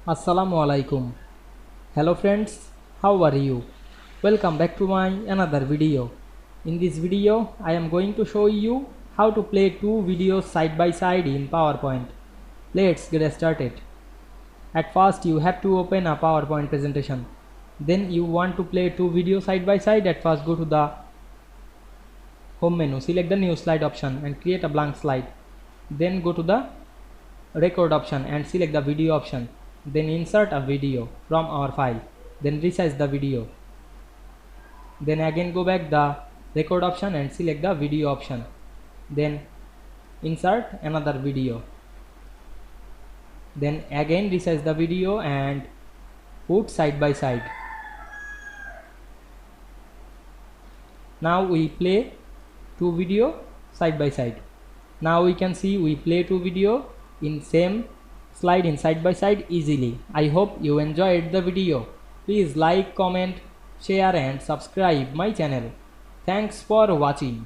Assalamu Walaikum. Hello friends, how are you? Welcome back to my another video. In this video, I am going to show you how to play two videos side by side in PowerPoint. Let's get started. At first, you have to open a PowerPoint presentation. Then you want to play two videos side by side. At first, go to the home menu, select the new slide option and create a blank slide. Then go to the record option and select the video option. Then insert a video from our file. Then resize the video. Then again go back the record option and select the video option. Then insert another video. Then again resize the video and put side by side. Now we play two video side by side. Now we can see we play two video in same slide in side by side easily. I hope you enjoyed the video. Please like, comment, share and subscribe my channel. Thanks for watching.